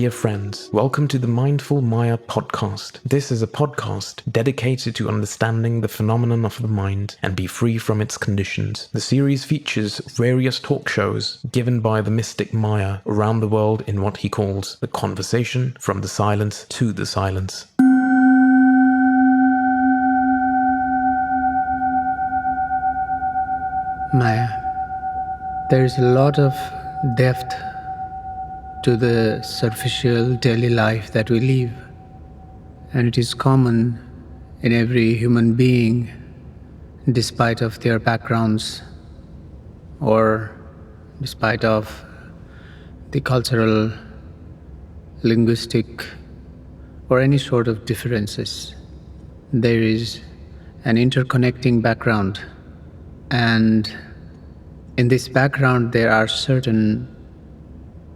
Dear friends, welcome to the Mindful Maya podcast. This is a podcast dedicated to understanding the phenomenon of the mind and be free from its conditions. The series features various talk shows given by the mystic Maya around the world in what he calls the conversation from the silence to the silence. Maya, there is a lot of depth to the superficial daily life that we live, and it is common in every human being, despite of their backgrounds or despite of the cultural, linguistic, or any sort of differences. There is an interconnecting background, and in this background there are certain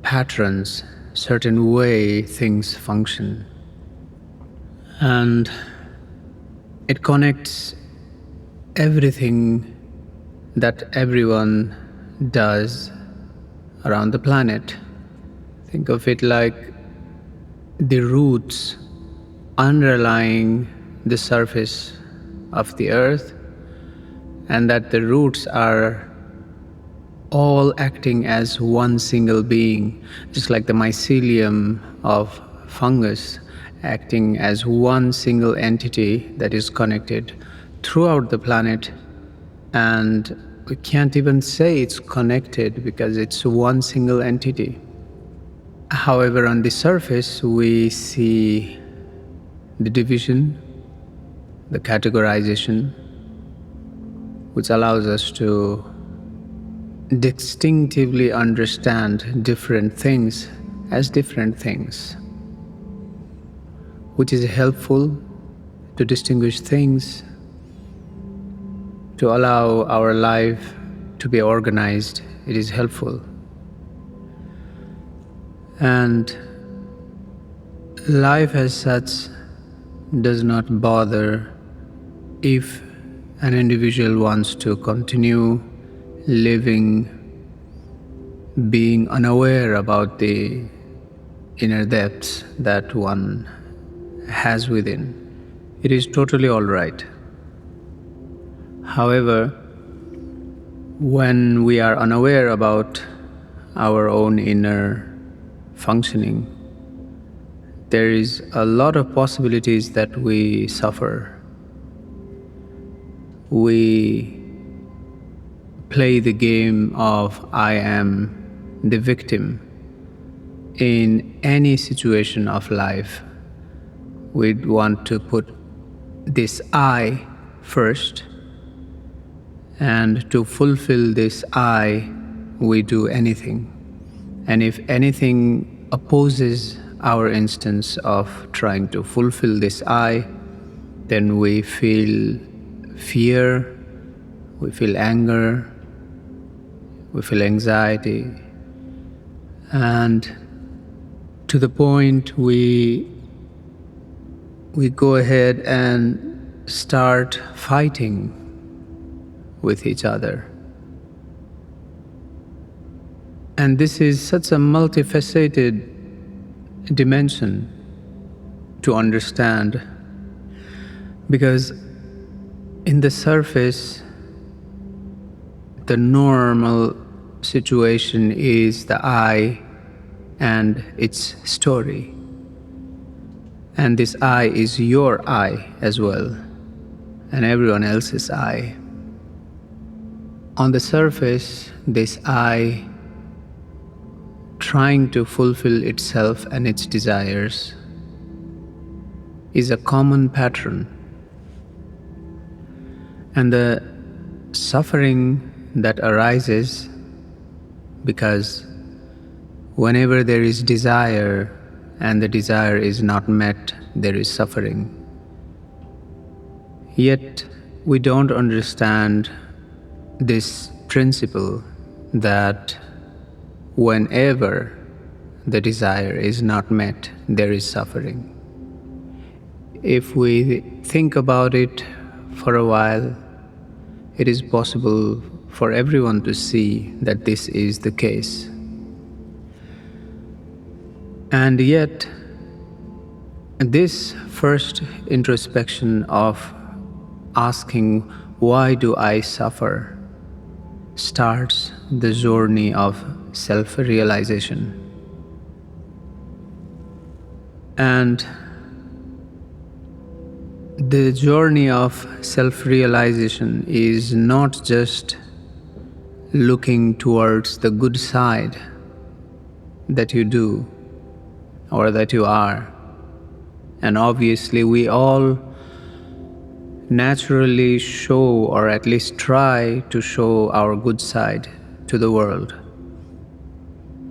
patterns, certain way things function, and it connects everything that everyone does around the planet. Think of it like the roots underlying the surface of the earth, and that the roots are all acting as one single being, just like the mycelium of fungus acting as one single entity that is connected throughout the planet. And we can't even say it's connected because it's one single entity. However, on the surface we see the division, the categorization, which allows us to distinctively understand different things as different things, which is helpful to distinguish things, to allow our life to be organized. It is helpful. And life as such does not bother if an individual wants to continue living, being unaware about the inner depths that one has within. It is totally all right. However, when we are unaware about our own inner functioning, there is a lot of possibilities that we suffer. We play the game of I am the victim in any situation of life. We'd want to put this I first, and to fulfill this I, we do anything. And if anything opposes our instance of trying to fulfill this I, then we feel fear, we feel anger, we feel anxiety, and to the point we go ahead and start fighting with each other. And this is such a multifaceted dimension to understand, because in the surface, the normal situation is the I and its story. And this I is your I as well, and everyone else's I. On the surface, this I trying to fulfill itself and its desires is a common pattern. And the suffering that arises because whenever there is desire and the desire is not met, there is suffering. Yet we don't understand this principle that whenever the desire is not met, there is suffering. If we think about it for a while, it is possible for everyone to see that this is the case. And yet, this first introspection of asking, why do I suffer, starts the journey of self-realization. And the journey of self-realization is not just looking towards the good side that you do or that you are. And obviously we all naturally show, or at least try to show, our good side to the world.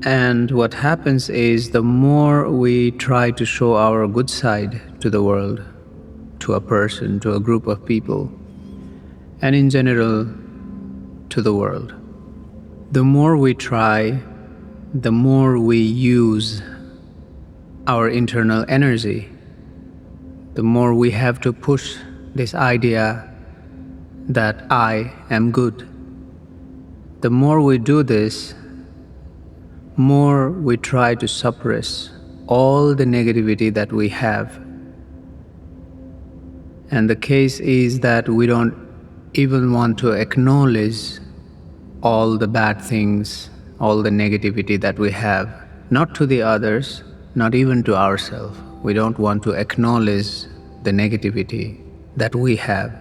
And what happens is, the more we try to show our good side to the world, to a person, to a group of people, and in general to the world, the more we try, the more we use our internal energy, the more we have to push this idea that I am good. The more we do this, more we try to suppress all the negativity that we have. And the case is that we don't even want to acknowledge all the bad things, all the negativity that we have, not to the others, not even to ourselves. We don't want to acknowledge the negativity that we have.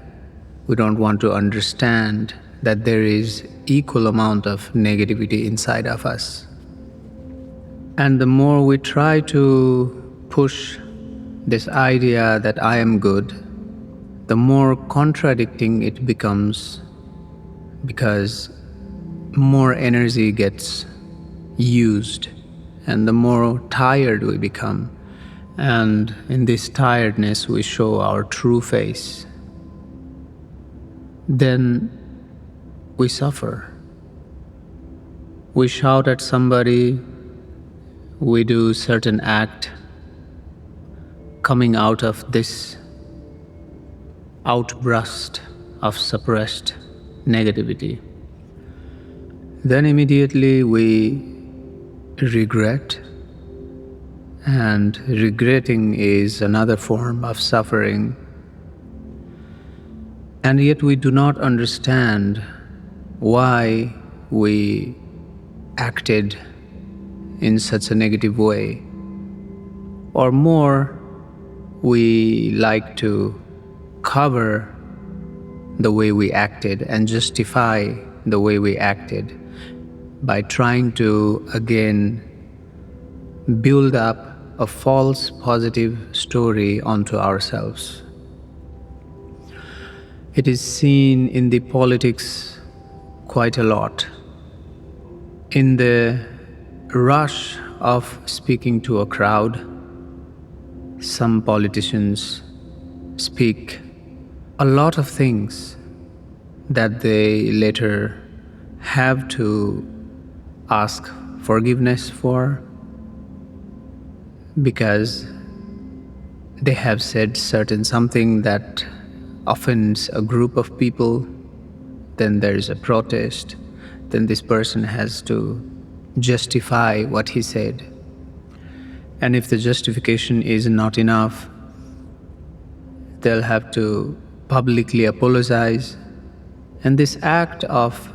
We don't want to understand that there is equal amount of negativity inside of us. And the more we try to push this idea that I am good, the more contradicting it becomes, because more energy gets used and the more tired we become. And in this tiredness we show our true face. Then we suffer. We shout at somebody, we do certain act coming out of this outburst of suppressed negativity. Then immediately we regret, and regretting is another form of suffering. And yet we do not understand why we acted in such a negative way. Or more, we like to cover the way we acted and justify the way we acted by trying to again build up a false positive story onto ourselves. It is seen in the politics quite a lot. In the rush of speaking to a crowd, some politicians speak a lot of things that they later have to ask forgiveness for, because they have said certain something that offends a group of people. Then there is a protest. Then this person has to justify what he said. And if the justification is not enough, they'll have to publicly apologize. And this act of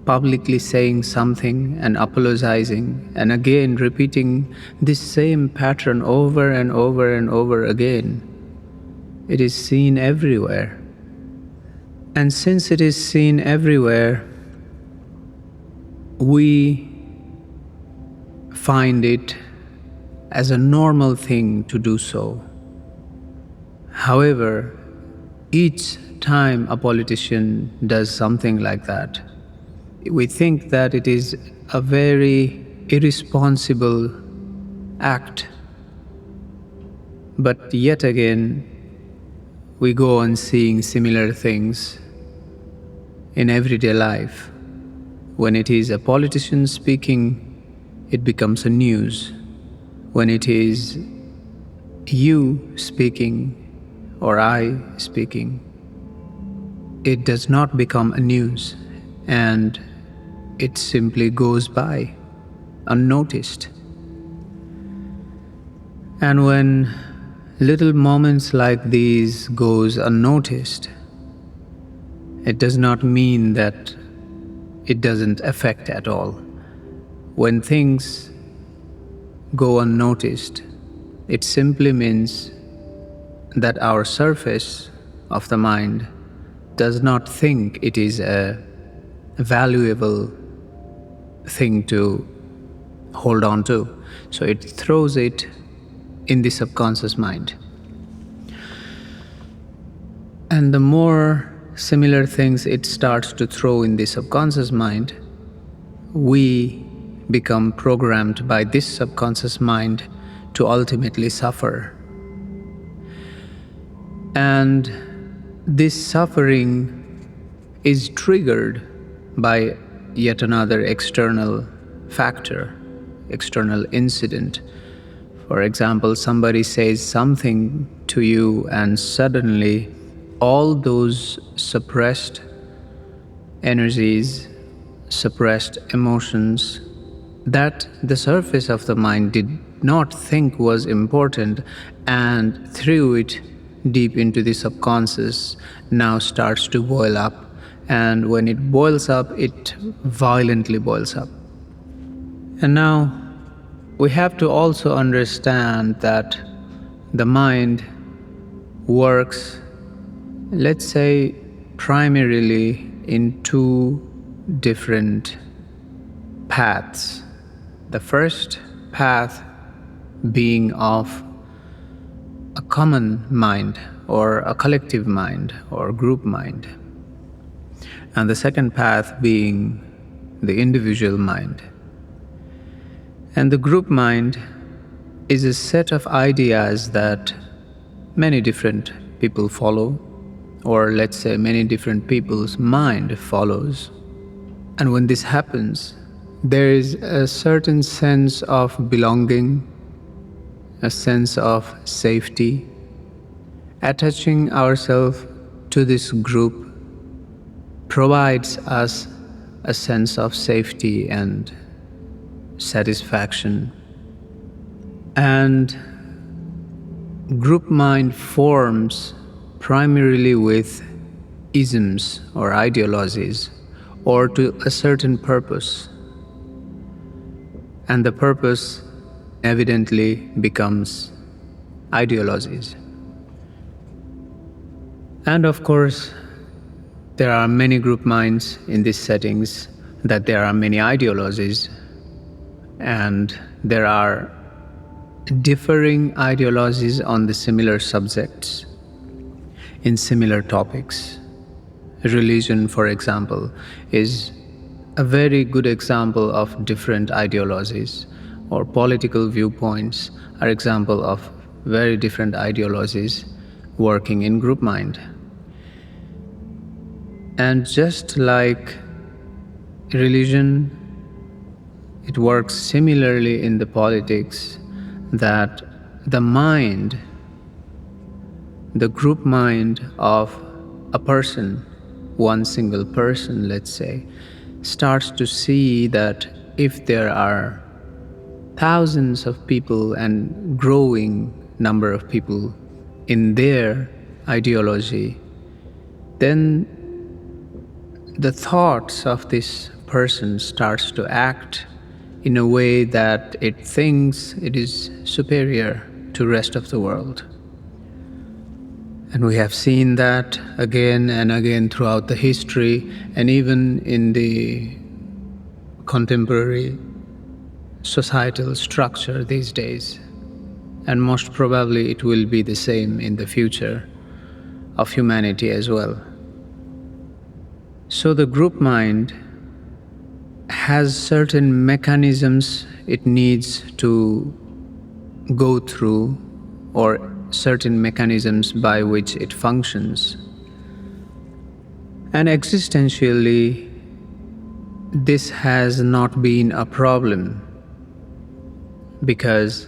publicly saying something and apologizing and again repeating this same pattern over and over and over again, it is seen everywhere. And since it is seen everywhere, we find it as a normal thing to do so. However, each time a politician does something like that, we think that it is a very irresponsible act. But yet again, we go on seeing similar things in everyday life. When it is a politician speaking, it becomes a news. When it is you speaking or I speaking, it does not become a news, and it simply goes by unnoticed. And when little moments like these goes unnoticed, it does not mean that it doesn't affect at all. When things go unnoticed, it simply means that our surface of the mind does not think it is a valuable thing to hold on to. So it throws it in the subconscious mind. And the more similar things it starts to throw in the subconscious mind, we become programmed by this subconscious mind to ultimately suffer. And this suffering is triggered by yet another external factor, external incident. For example, somebody says something to you and suddenly all those suppressed energies, suppressed emotions that the surface of the mind did not think was important and threw it deep into the subconscious now starts to boil up. And when it boils up, it violently boils up. And now we have to also understand that the mind works, let's say, primarily in two different paths. The first path being of a common mind or a collective mind or group mind, and the second path being the individual mind. And the group mind is a set of ideas that many different people follow, or let's say many different people's mind follows. And when this happens, there is a certain sense of belonging, a sense of safety. Attaching ourselves to this group provides us a sense of safety and satisfaction. And group mind forms primarily with isms or ideologies, or to a certain purpose. And the purpose evidently becomes ideologies. And of course, there are many group minds in these settings, that there are many ideologies, and there are differing ideologies on the similar subjects, in similar topics. Religion, for example, is a very good example of different ideologies, or political viewpoints are example of very different ideologies working in group mind. And just like religion, it works similarly in the politics, that the mind, the group mind of a person, one single person, let's say, starts to see that if there are thousands of people and growing number of people in their ideology, then the thoughts of this person starts to act in a way that it thinks it is superior to the rest of the world. And we have seen that again and again throughout the history, and even in the contemporary societal structure these days. And most probably it will be the same in the future of humanity as well. So the group mind has certain mechanisms it needs to go through, or certain mechanisms by which it functions. And existentially, this has not been a problem, because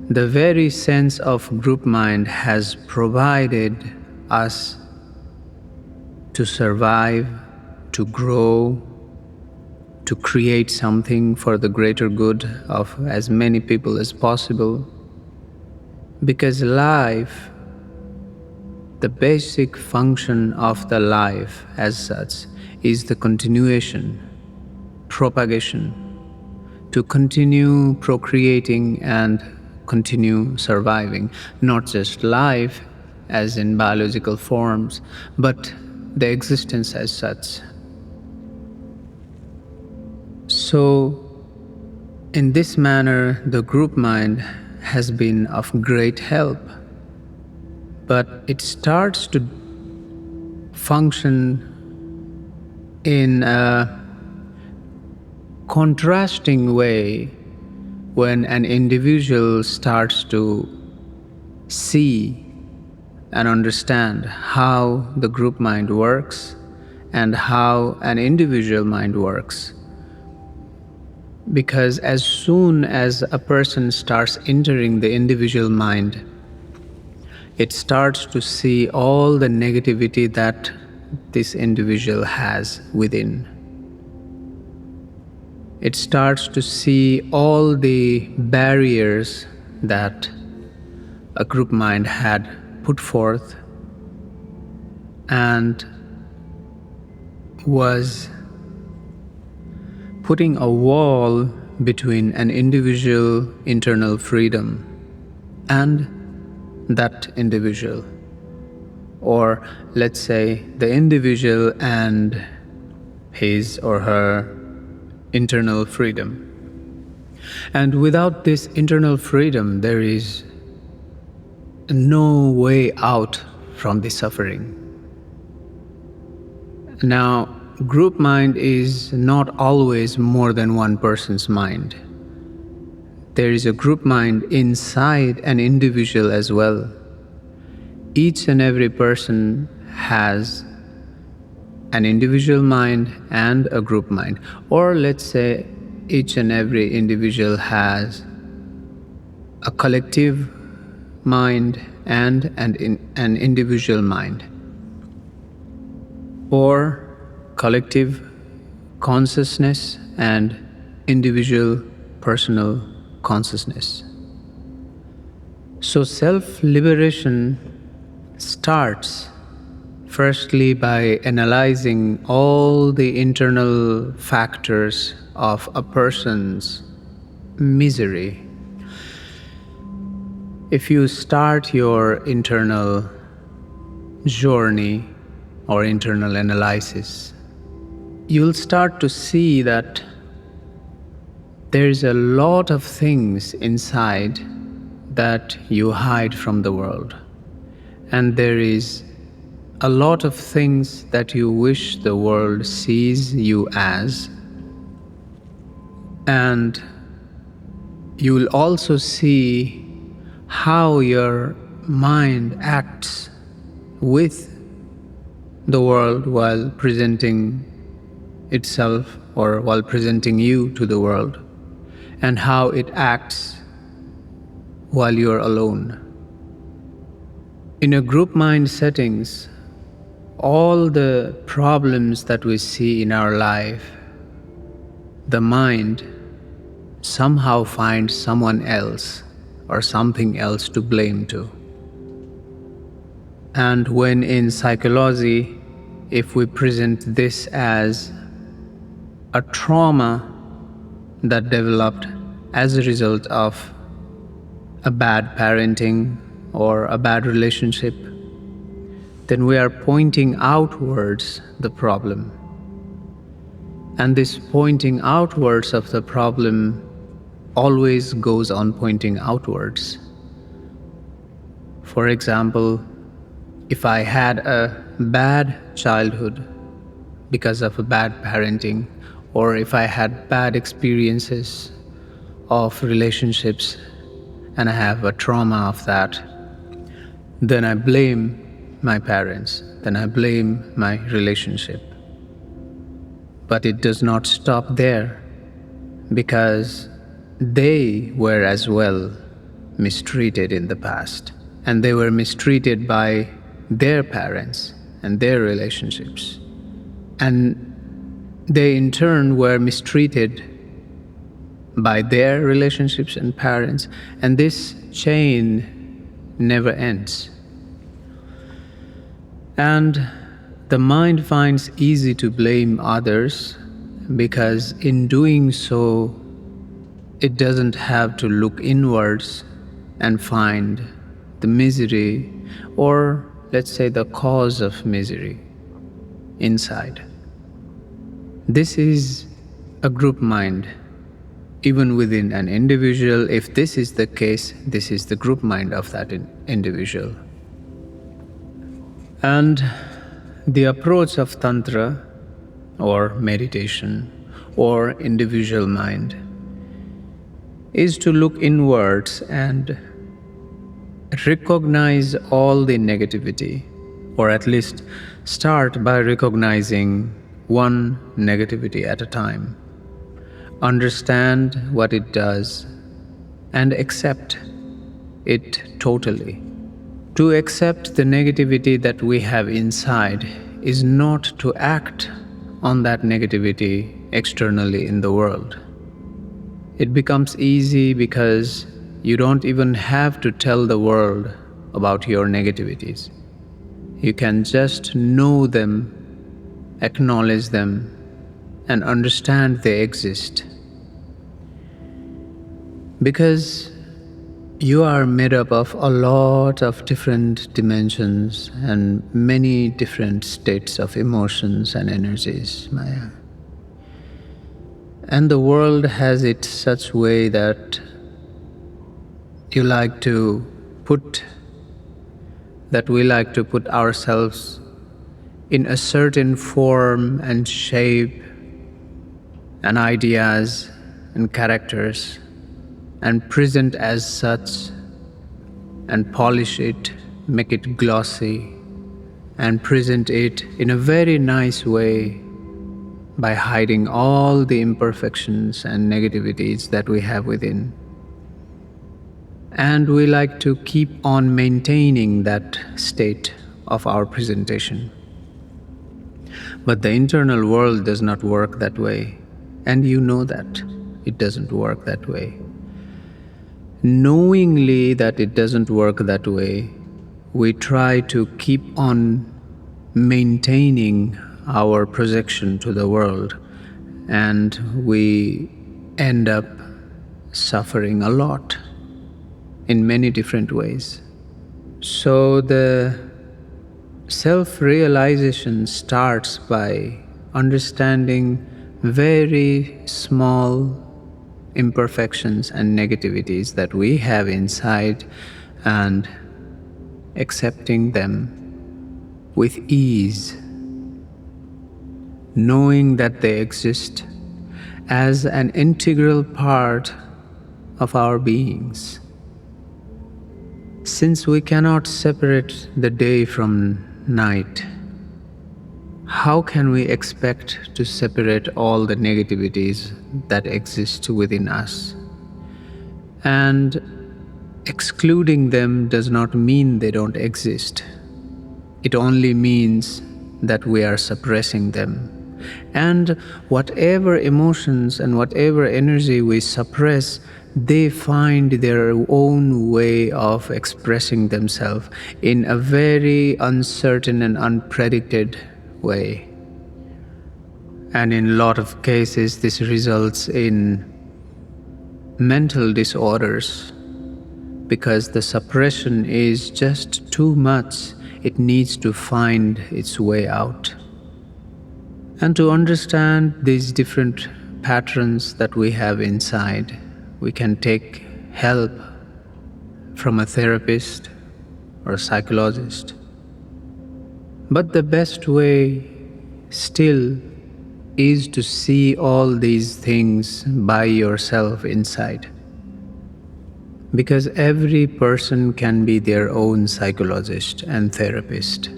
the very sense of group mind has provided us to survive, to grow, to create something for the greater good of as many people as possible. Because life, the basic function of the life as such, is the continuation, propagation, to continue procreating and continue surviving, not just life as in biological forms, but the existence as such. So, in this manner, the group mind has been of great help, but it starts to function in a contrasting way when an individual starts to see and understand how the group mind works and how an individual mind works. Because as soon as a person starts entering the individual mind, it starts to see all the negativity that this individual has within. It starts to see all the barriers that a group mind had put forth and was putting a wall between an individual internal freedom and that individual, or let's say the individual and his or her internal freedom. And without this internal freedom, there is no way out from the suffering. Now, group mind is not always more than one person's mind. There is a group mind inside an individual as well. Each and every person has an individual mind and a group mind. Or let's say each and every individual has a collective mind and an individual mind. Or collective consciousness and individual personal consciousness. So self-liberation starts firstly by analyzing all the internal factors of a person's misery. If you start your internal journey or internal analysis, you'll start to see that there's a lot of things inside that you hide from the world. And there is a lot of things that you wish the world sees you as. And you'll also see how your mind acts with the world while presenting itself or while presenting you to the world, and how it acts while you're alone. In a group mind settings, all the problems that we see in our life, the mind somehow finds someone else or something else to blame to. And when in psychology, if we present this as a trauma that developed as a result of a bad parenting or a bad relationship, then we are pointing outwards the problem. And this pointing outwards of the problem always goes on pointing outwards. For example, if I had a bad childhood because of a bad parenting, or if I had bad experiences of relationships and I have a trauma of that, then I blame my parents, then I blame my relationship. But it does not stop there, because they were as well mistreated in the past, and they were mistreated by their parents and their relationships. And they in turn were mistreated by their relationships and parents. And this chain never ends. And the mind finds easy to blame others because in doing so, it doesn't have to look inwards and find the misery, or let's say the cause of misery, inside. This is a group mind. Even within an individual, if this is the case, this is the group mind of that individual. And the approach of Tantra, or meditation, or individual mind, is to look inwards and recognize all the negativity, or at least start by recognizing one negativity at a time. Understand what it does and accept it totally. To accept the negativity that we have inside is not to act on that negativity externally in the world. It becomes easy because you don't even have to tell the world about your negativities. You can just know them, acknowledge them, and understand they exist. Because you are made up of a lot of different dimensions and many different states of emotions and energies, Maya. And the world has it such way that we like to put ourselves in a certain form and shape and ideas and characters and present as such and polish it, make it glossy and present it in a very nice way by hiding all the imperfections and negativities that we have within. And we like to keep on maintaining that state of our presentation. But the internal world does not work that way, and you know that it doesn't work that way. Knowingly that it doesn't work that way, we try to keep on maintaining our projection to the world, and we end up suffering a lot in many different ways. So the self-realization starts by understanding very small imperfections and negativities that we have inside and accepting them with ease, knowing that they exist as an integral part of our beings. Since we cannot separate the day from night, how can we expect to separate all the negativities that exist within us? And excluding them does not mean they don't exist. It only means that we are suppressing them. And whatever emotions and whatever energy we suppress, they find their own way of expressing themselves in a very uncertain and unpredicted way. And in a lot of cases, this results in mental disorders because the suppression is just too much. It needs to find its way out. And to understand these different patterns that we have inside, we can take help from a therapist or a psychologist. But the best way still is to see all these things by yourself inside. Because every person can be their own psychologist and therapist.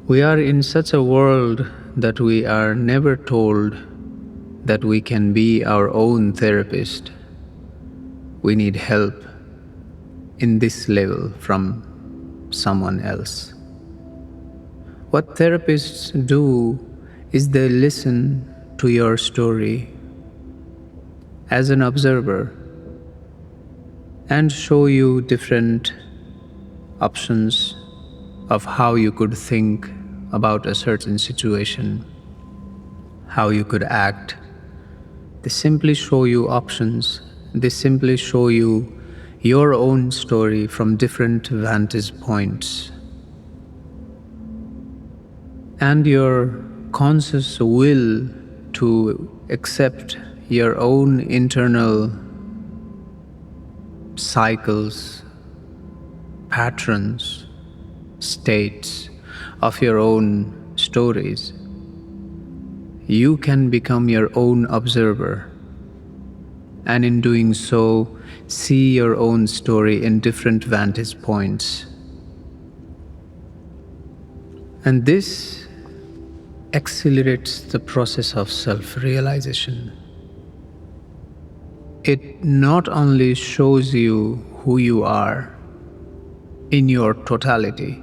We are in such a world that we are never told that we can be our own therapist. We need help in this level from someone else. What therapists do is they listen to your story as an observer and show you different options of how you could think about a certain situation, how you could act. They simply show you options. They simply show you your own story from different vantage points. And your conscious will to accept your own internal cycles, patterns, states of your own stories. You can become your own observer, and in doing so, see your own story in different vantage points. And this accelerates the process of self-realization. It not only shows you who you are in your totality,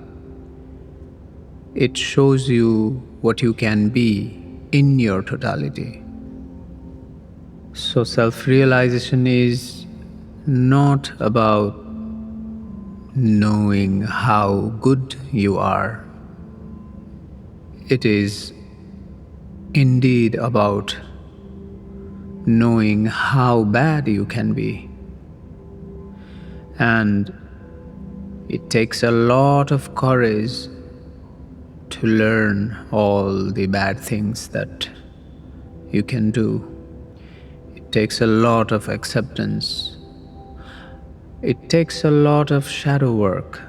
it shows you what you can be in your totality. So self-realization is not about knowing how good you are. It is indeed about knowing how bad you can be. And it takes a lot of courage to learn all the bad things that you can do. It takes a lot of acceptance. It takes a lot of shadow work,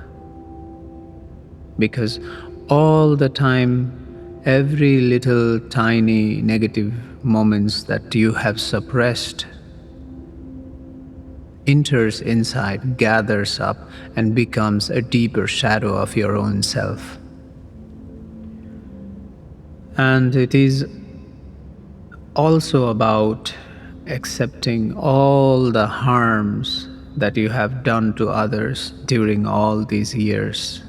because all the time, every little tiny negative moments that you have suppressed enters inside, gathers up, and becomes a deeper shadow of your own self. And it is also about accepting all the harms that you have done to others during all these years,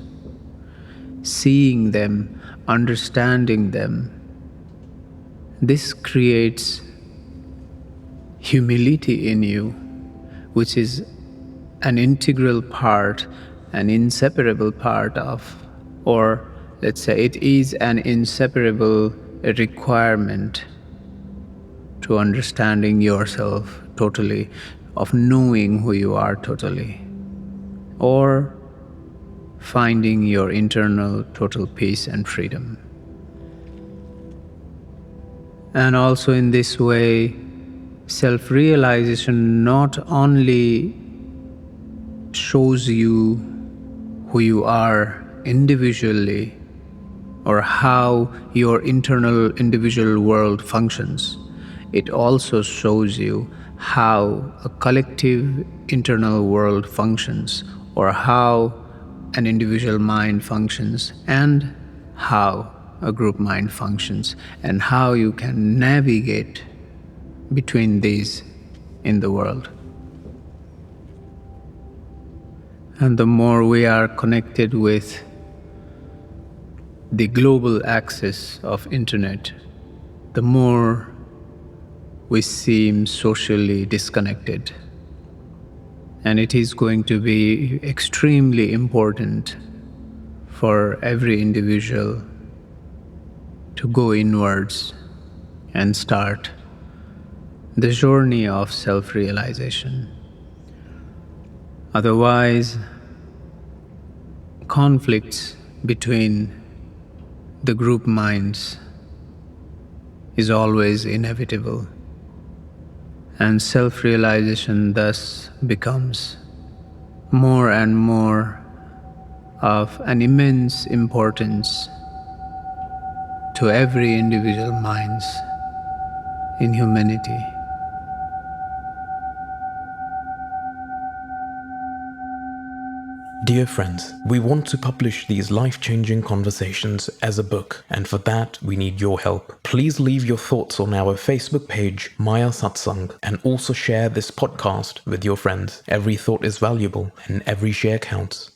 seeing them, understanding them. This creates humility in you, which is an integral part, an inseparable part of, or let's say it is an inseparable requirement to understanding yourself totally, of knowing who you are totally, or finding your internal total peace and freedom. And also in this way, self-realization not only shows you who you are individually, or how your internal individual world functions, it also shows you how a collective internal world functions, or how an individual mind functions, and how a group mind functions, and how you can navigate between these in the world. And the more we are connected with the global access of internet, the more we seem socially disconnected. And it is going to be extremely important for every individual to go inwards and start the journey of self-realization. Otherwise, conflicts between the group minds is always inevitable, and self-realization thus becomes more and more of an immense importance to every individual minds in humanity. Dear friends, we want to publish these life-changing conversations as a book, and for that we need your help. Please leave your thoughts on our Facebook page, Maya Satsang, and also share this podcast with your friends. Every thought is valuable and every share counts.